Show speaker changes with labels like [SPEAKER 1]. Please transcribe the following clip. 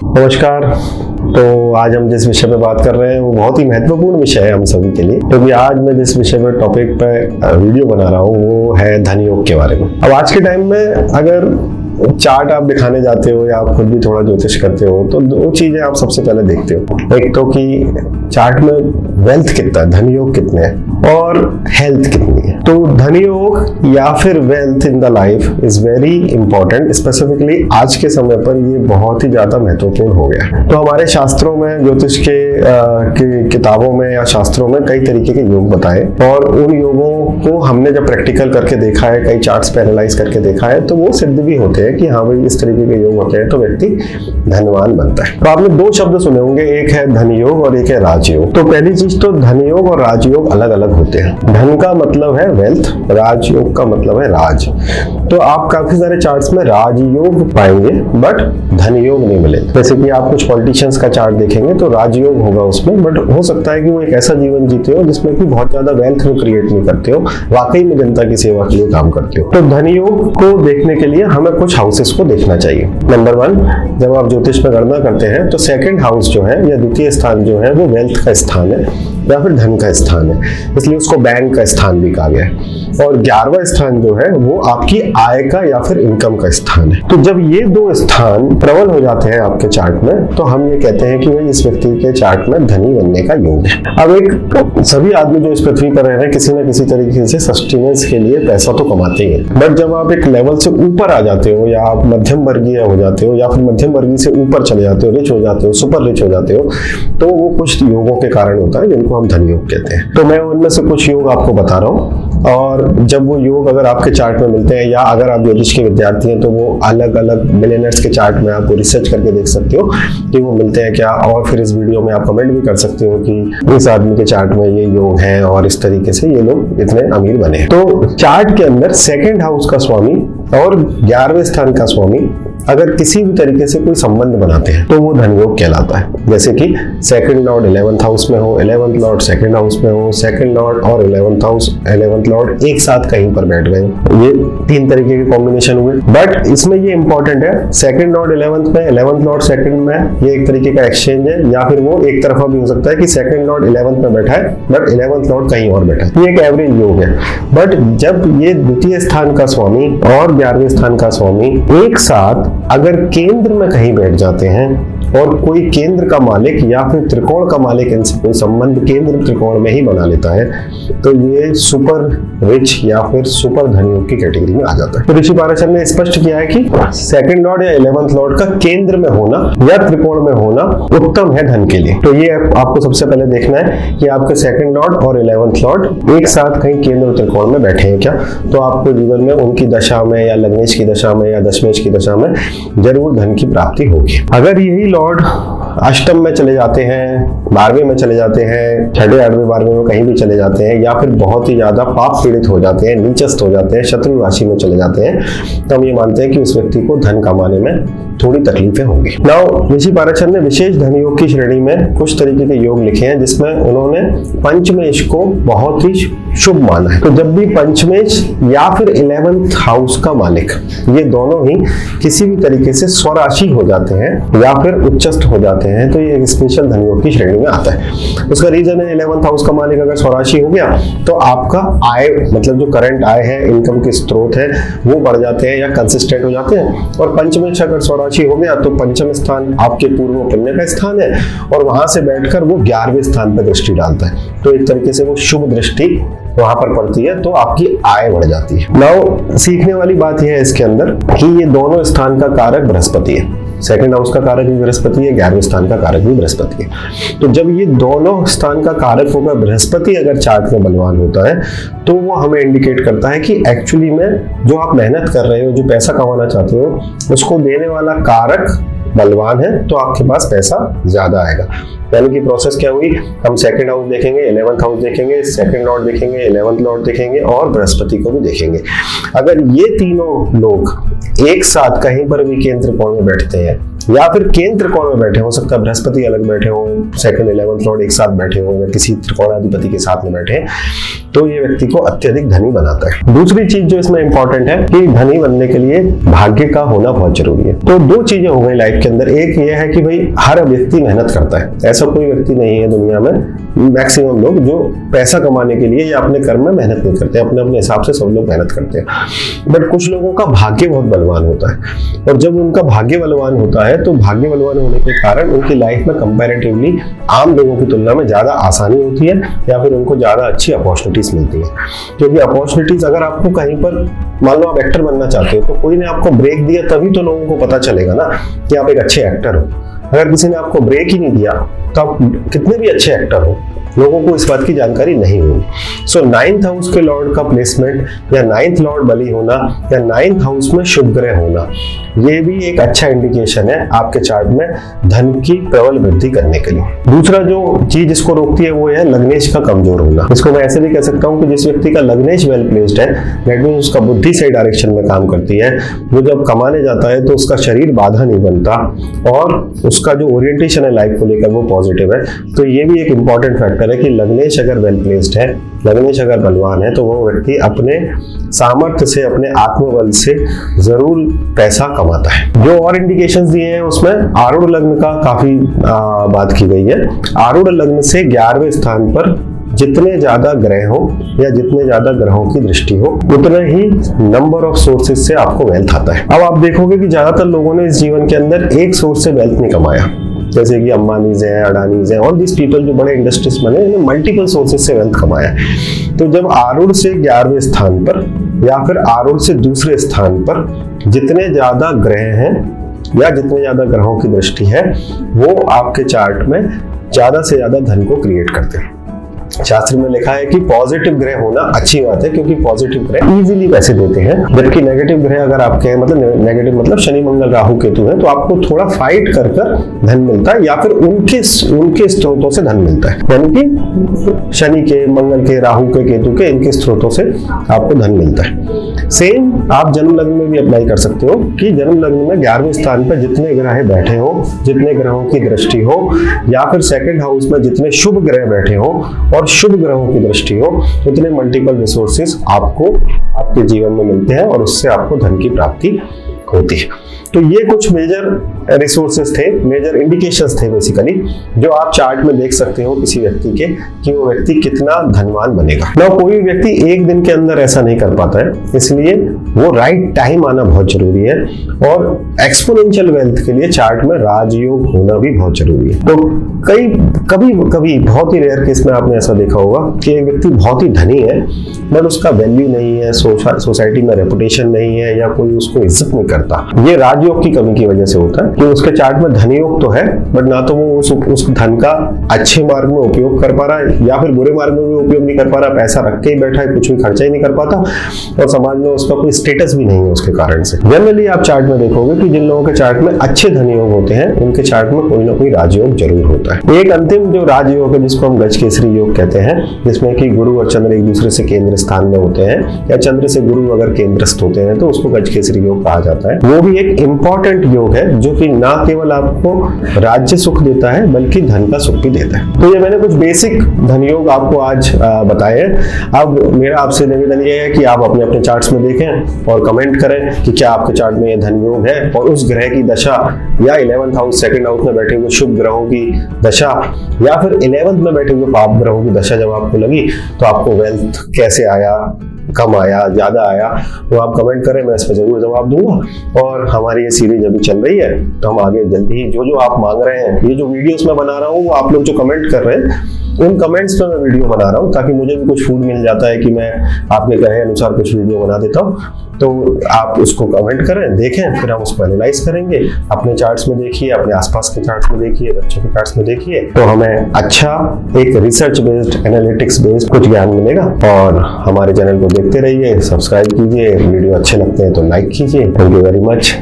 [SPEAKER 1] नमस्कार। तो आज हम जिस विषय पे बात कर रहे हैं वो बहुत ही महत्वपूर्ण विषय है हम सभी के लिए, क्योंकि आज मैं जिस विषय पर टॉपिक पे वीडियो बना रहा हूँ वो है धन योग के बारे में। अब आज के टाइम में अगर चार्ट आप दिखाने जाते हो या आप खुद भी थोड़ा ज्योतिष करते हो तो दो चीजें आप सबसे पहले देखते हो। एक तो कि चार्ट में वेल्थ कितना है, धन योग कितने हैं और हेल्थ कितनी है। तो धन योग या फिर wealth in the life is very important. Specifically आज के समय पर ये बहुत ही ज्यादा महत्वपूर्ण हो गया है। तो हमारे शास्त्रों में, ज्योतिष के किताबों में या शास्त्रों में कई तरीके के योग बताए और उन योगों को हमने जब प्रैक्टिकल करके देखा है, कई चार्ट्स पे एनालाइज करके देखा है, तो वो सिद्ध भी होते हैं कि हाँ भाई इस तरीके के योग होते हैं तो व्यक्ति धनवान बनता है। तो आपने दो शब्द सुने होंगे, एक है धन योग और एक है राजयोग। तो पहली चीज तो धन योग और राजयोग अलग अलग होते हैं। धन का मतलब है वेल्थ, राजयोग का मतलब है राज। तो आप काफी सारे चार्ट्स में राजयोग पाएंगे बट धन योग नहीं मिलेगा। जैसे कि आप कुछ पॉलिटिशियंस का चार्ट देखेंगे तो राजयोग होगा उसमें, बट हो सकता है कि वो एक ऐसा जीवन जीते हो जिसमें कि बहुत ज्यादा वेल्थ वो क्रिएट नहीं करते हो, वाकई में जनता की सेवा के लिए काम करते हो। तो धन योग को देखने के लिए हमें कुछ हाउसेस को देखना चाहिए। नंबर 1, जब आप ज्योतिष में गणना करते हैं तो सेकंड हाउस जो है या द्वितीय स्थान जो है वो वेल्थ का स्थान है या फिर धन का स्थान है, इसलिए उसको बैंक का स्थान भी कहा गया है। और 11वां स्थान जो है वो आपकी आय का या फिर इनकम का स्थान है। तो जब ये दो स्थान प्रबल हो जाते हैं आपके चार्ट में तो हम ये कहते हैं कि भाई इस व्यक्ति के चार्ट में धनी बनने का योग है। अब एक सभी आदमी जो इस पृथ्वी पर रह रहे हैं किसी न किसी तरीके से सस्टेनेंस के लिए पैसा तो कमाते ही हैं, बट जब आप एक लेवल से ऊपर आ जाते हो या आप मध्यम वर्गीय हो जाते हो या फिर मध्यम वर्गीय से ऊपर चले जाते हो, रिच हो जाते हो, सुपर रिच हो जाते हो, तो वो कुछ योगों के कारण होता है जिनको हम धन योग कहते हैं। तो मैं उनमें से कुछ योग आपको बता रहा हूँ और जब वो योग अगर आपके चार्ट में मिलते हैं या अगर आप ज्योतिष के विद्यार्थी हैं तो वो अलग अलग मिलियनर्स के चार्ट में आप रिसर्च करके देख सकते हो कि वो मिलते हैं क्या, और फिर इस वीडियो में आप कमेंट भी कर सकते हो कि इस आदमी के चार्ट में ये योग है और इस तरीके से ये लोग इतने अमीर बने। तो चार्ट के अंदर सेकंड हाउस का स्वामी और 11वें स्थान का स्वामी अगर किसी भी तरीके से कोई संबंध बनाते हैं तो वो धन योग कहलाता है। जैसे कि सेकंड लॉर्ड 11th हाउस में हो, 11th लॉर्ड सेकंड हाउस में हो, सेकंड लॉर्ड और 11th लॉर्ड एक साथ कहीं पर बैठ गए, ये 3 तरीके के कॉम्बिनेशन हुए। बट इसमें ये इंपॉर्टेंट है, सेकंड लॉर्ड 11th में, 11th लॉर्ड सेकंड में, ये एक तरीके का एक्सचेंज है या फिर वो एक तरफा भी हो सकता है कि सेकंड लॉर्ड 11th में बैठा है बट 11th लॉर्ड कहीं और बैठा है। ये एक एवरेज योग है। बट जब ये द्वितीय स्थान का स्वामी और 11वें स्थान का स्वामी एक साथ अगर केंद्र में कहीं बैठ जाते हैं और कोई केंद्र का मालिक या फिर त्रिकोण का मालिक इनसे कोई संबंध केंद्र त्रिकोण में ही बना लेता है तो ये सुपर रिच या फिर सुपर धनयोग की कैटेगरी में आ जाता है। तो ऋषि पाराशर ने स्पष्ट किया है कि सेकंड लॉर्ड या 11th लॉर्ड का केंद्र में होना या त्रिकोण में होना उत्तम है धन के लिए। तो ये आपको सबसे पहले देखना है कि आपके सेकंड लॉर्ड और 11th लॉर्ड एक साथ कहीं केंद्र त्रिकोण में बैठे हैं क्या, तो आपको जीवन में उनकी दशा में या लग्नेश की दशा में या दशमेश की दशा में जरूर धन की प्राप्ति होगी। अगर यही लॉर्ड अष्टम में चले जाते हैं, 12वें में चले जाते हैं, 6ठे 8वें 12वें में कहीं भी चले जाते हैं या फिर बहुत ही ज्यादा पाप पीड़ित हो जाते हैं, नीचस्थ हो जाते हैं, शत्रु राशि में चले जाते हैं, तो हम ये मानते हैं कि उस व्यक्ति को धन कमाने में थोड़ी तकलीफें होंगी। नाउ ऋषि पाराशर ने विशेष धन योग की श्रेणी में कुछ तरीके के योग लिखे हैं जिसमें उन्होंने पंचमेश को बहुत ही शुभ माना है। तो जब भी पंचमेश या फिर 11th हाउस का मालिक ये दोनों ही किसी भी तरीके से स्वराशि हो जाते हैं या फिर उच्चस्थ हो जाते हैं तो ये एक स्पेशल धन योग की श्रेणी में आता है। उसका रीजन है 11th हाउस का मालिक अगर स्वराशि हो गया तो आपका आय मतलब जो करंट आय है, इनकम के स्रोत है वो बढ़ जाते हैं या कंसिस्टेंट हो जाते हैं। और पंचमेश अगर स्वराशि हो गया तो पंचम स्थान आपके पूर्व पुण्य का स्थान है और वहां से बैठकर वो 11वें स्थान पर दृष्टि डालता है, तो एक तरीके से वो शुभ दृष्टि वहां पर पड़ती है तो आपकी आय बढ़ जाती है। नाउ सीखने वाली बात यह है इसके अंदर कि ये दोनों स्थान का कारक बृहस्पति है। सेकंड हाउस का कारक भी बृहस्पति है, 11वें स्थान का कारक भी बृहस्पति है। तो जब ये दोनों स्थान का कारक होगा बृहस्पति अगर चार्ट में बलवान होता है तो वो हमें इंडिकेट करता है कि एक्चुअली में जो आप मेहनत कर रहे हो, जो पैसा कमाना चाहते हो, उसको देने वाला कारक बलवान है तो आपके पास पैसा ज्यादा आएगा। यानी कि प्रोसेस क्या हुई, हम सेकंड हाउस देखेंगे, 11th हाउस देखेंगे, सेकंड लॉर्ड देखेंगे, 11th लॉर्ड देखेंगे और बृहस्पति को भी देखेंगे। अगर ये तीनों लोग एक साथ कहीं पर भी केंद्र कोण में बैठते हैं या फिर केंद्र त्रिकोण में बैठे हो सकता है बृहस्पति अलग बैठे हो, सेकंड 11th लॉर्ड एक साथ बैठे हो या किसी त्रिकोणाधिपति के साथ में बैठे, तो ये व्यक्ति को अत्यधिक धनी बनाता है। दूसरी चीज जो इसमें इंपॉर्टेंट है कि धनी बनने के लिए भाग्य का होना बहुत जरूरी है। तो दो चीजें हो गई लाइफ के अंदर, एक ये है कि भाई हर व्यक्ति मेहनत करता है, ऐसा कोई व्यक्ति नहीं है दुनिया में, मैक्सिमम लोग जो पैसा कमाने के लिए या अपने कर्म में मेहनत नहीं करते, अपने अपने हिसाब से सब लोग मेहनत करते हैं। बट कुछ लोगों का भाग्य बहुत बलवान होता है, और जब उनका भाग्य बलवान होता है तो भाग्य बलवान होने के कारण उनकी लाइफ में कंपैरेटिवली आम लोगों की तुलना में ज्यादा आसानी होती है या फिर उनको ज्यादा अच्छी अपॉर्चुनिटीज मिलती है। क्योंकि अपॉर्चुनिटीज अगर आपको कहीं पर, मान लो आप एक्टर बनना चाहते हो, तो कोई ने आपको ब्रेक दिया तभी तो लोगों को पता चलेगा ना कि आप एक अच्छे एक्टर हो। अगर किसी ने आपको ब्रेक ही नहीं दिया तो आप कितने भी अच्छे एक्टर हो, लोगों को इस बात की जानकारी नहीं होगी। सो 9th हाउस के लॉर्ड का प्लेसमेंट या 9th लॉर्ड बली होना या 9th हाउस में शुभ ग्रह होना, ये भी एक अच्छा इंडिकेशन है आपके चार्ट में धन की प्रबल वृद्धि करने के लिए। दूसरा जो चीज इसको रोकती है वो है लग्नेश का कमजोर होना। इसको मैं ऐसे भी कह सकता हूँ कि जिस व्यक्ति का लग्नेश वेल प्लेस्ड है, दैट मींस उसका बुद्धि सही डायरेक्शन में काम करती है, वो जब कमाने जाता है तो उसका शरीर बाधा नहीं बनता और उसका जो ओरिएंटेशन है लाइफ को लेकर वो पॉजिटिव है। तो ये भी एक इंपॉर्टेंट फैक्टर है कि लग्नेश अगर वेल प्लेस्ड है, लग्नेश अगर बलवान है, तो वो व्यक्ति अपने सामर्थ्य से, अपने आत्मबल से जरूर पैसा कमाता है। जो और इंडिकेशंस दिए हैं उसमें आरूढ़ लग्न का काफी बात की गई है। आरूढ़ लग्न से 11वें स्थान पर जितने ज्यादा ग्रह हो या जितने ज्यादा ग्रहों की दृष्टि हो, उतना ही नंबर ऑफ सोर्सेज से आपको वेल्थ आता है। अब आप देखोगे कि ज्यादातर लोगों ने इस जीवन के अंदर एक सोर्स से वेल्थ नहीं कमाया, जैसे कि अंबानीज हैं, अडानीज हैं, ऑल दिस पीपल जो बड़े इंडस्ट्रीज बने, इन्होंने मल्टीपल सोर्सेज से वेल्थ कमाया। तो जब आरूढ़ से 11वें स्थान पर या फिर आरूढ़ से दूसरे स्थान पर जितने ज्यादा ग्रह हैं या जितने ज्यादा ग्रहों की दृष्टि है, वो आपके चार्ट में ज्यादा से ज्यादा धन को क्रिएट करते हैं। शास्त्र में लिखा है कि पॉजिटिव ग्रह होना अच्छी बात है, क्योंकि पॉजिटिव ग्रह इजीली पैसे देते हैं, जबकि नेगेटिव ग्रह अगर आपके नेगेटिव मतलब शनि मंगल राहु केतु है, तो आपको थोड़ा फाइट कर धन मिलता है या फिर उनके स्रोतों से धन मिलता है, यानी कि शनि के, मंगल के, राहु के, केतु के, इनके स्रोतों से आपको धन मिलता है। सेम आप जन्म लग्न में भी अप्लाई कर सकते हो कि जन्म लग्न में 11वें स्थान पर जितने ग्रह बैठे हो, जितने ग्रहों की दृष्टि हो, या फिर सेकंड हाउस में जितने शुभ ग्रह बैठे हो और शुभ ग्रहों की दृष्टि हो, उतने मल्टीपल रिसोर्सेज आपको आपके जीवन में मिलते हैं और उससे आपको धन की प्राप्ति होती है। तो ये कुछ मेजर रिसोर्सेज थे, मेजर इंडिकेशंस थे बेसिकली, जो आप चार्ट में देख सकते हो किसी व्यक्ति के कि वो व्यक्ति कितना धनवान बनेगा। ना कोई भी व्यक्ति एक दिन के अंदर ऐसा नहीं कर पाता है, इसलिए वो राइट टाइम आना बहुत जरूरी है। और एक्सपोनेंशियल वेल्थ के लिए चार्ट में राजयोग होना भी बहुत जरूरी है। तो कभी बहुत ही रेयर केस में आपने ऐसा देखा होगा कि एक व्यक्ति बहुत ही धनी है बट उसका वैल्यू नहीं है, सोसाइटी में रेपुटेशन नहीं है या कोई उसको इज्जत नहीं करता। ये राजयोग की कमी की वजह से होता है कि उसके चार्ट में धनयोग तो है बट ना तो वो उस धन का अच्छे मार्ग में उपयोग कर पा रहा है या फिर बुरे मार्ग में भी उपयोग नहीं कर पा रहा, पैसा रख के ही बैठा है, कुछ भी खर्चा ही नहीं कर पाता और समाज में उसका कोई स्टेटस भी नहीं है उसके कारण से। जनरली आप चार्ट में देखोगे कि जिन लोगों के चार्ट में अच्छे धनयोग होते हैं उनके चार्ट में कोई ना कोई राजयोग जरूर होता है। एक अंतिम जो राजयोग है जिसको हम गज केसरी योग कहते हैं, जिसमें कि गुरु और चंद्र एक दूसरे से केंद्र स्थान में होते हैं या चंद्र से गुरु अगर केंद्रस्थ होते हैं तो उसको गज केसरी योग कहा जाता है। वो भी एक इंपॉर्टेंट योग है जो कि ना केवल आपको राज्य सुख देता है बल्कि धन का सुख भी देता है। तो ये मैंने कुछ बेसिक धन योग आपको आज बताए हैं। अब मेरा आपसे निवेदन ये है कि आप अपने अपने चार्ट्स में देखें और कमेंट करें कि क्या आपके चार्ट में ये धन योग है और उस ग्रह की दशा या 11th हाउस सेकंड हाउस में बैठे हुए शुभ ग्रहों की दशा या फिर 11th में बैठे हुए पाप ग्रहों की दशा जब आपको लगी तो आपको वेल्थ कैसे आया, कम आया, ज्यादा आया, वो आप कमेंट करें, मैं इस पर जरूर जवाब दूंगा। और हमारी ये सीरीज अभी चल रही है तो हम आगे जल्दी ही जो आप मांग रहे हैं, ये जो वीडियोस मैं बना रहा हूँ वो आप लोग जो कमेंट कर रहे हैं उन कमेंट्स पे मैं वीडियो बना रहा हूँ ताकि मुझे भी कुछ फूड मिल जाता है कि मैं आपके कहे अनुसार कुछ वीडियो बना देता हूँ। तो आप उसको कमेंट करें, देखें, फिर हम उसको एनालाइज करेंगे। अपने चार्ट्स में देखिए, अपने आसपास के चार्ट्स में देखिए, बच्चों के चार्ट्स में देखिए, तो हमें अच्छा एक रिसर्च बेस्ड, एनालिटिक्स बेस्ड कुछ ज्ञान मिलेगा। और हमारे चैनल को देखते रहिए, सब्सक्राइब कीजिए, वीडियो अच्छे लगते हैं तो लाइक कीजिए। Thank you very much.